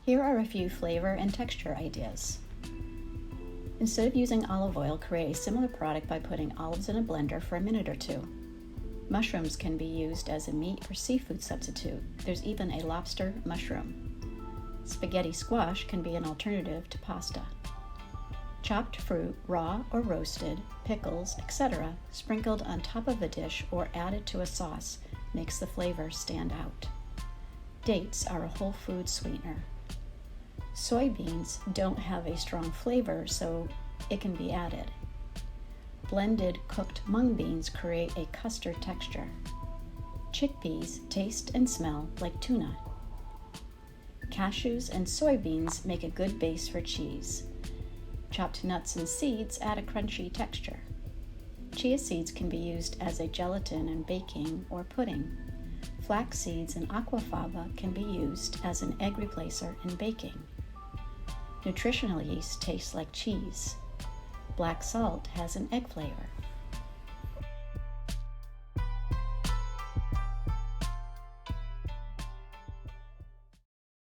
Here are a few flavor and texture ideas. Instead of using olive oil, create a similar product by putting olives in a blender for a minute or two. Mushrooms can be used as a meat or seafood substitute. There's even a lobster mushroom. Spaghetti squash can be an alternative to pasta. Chopped fruit, raw or roasted, pickles, etc., sprinkled on top of a dish or added to a sauce makes the flavor stand out. Dates are a whole food sweetener. Soybeans don't have a strong flavor, so it can be added. Blended cooked mung beans create a custard texture. Chickpeas taste and smell like tuna. Cashews and soybeans make a good base for cheese. Chopped nuts and seeds add a crunchy texture. Chia seeds can be used as a gelatin in baking or pudding. Flax seeds and aquafaba can be used as an egg replacer in baking. Nutritional yeast tastes like cheese. Black salt has an egg flavor.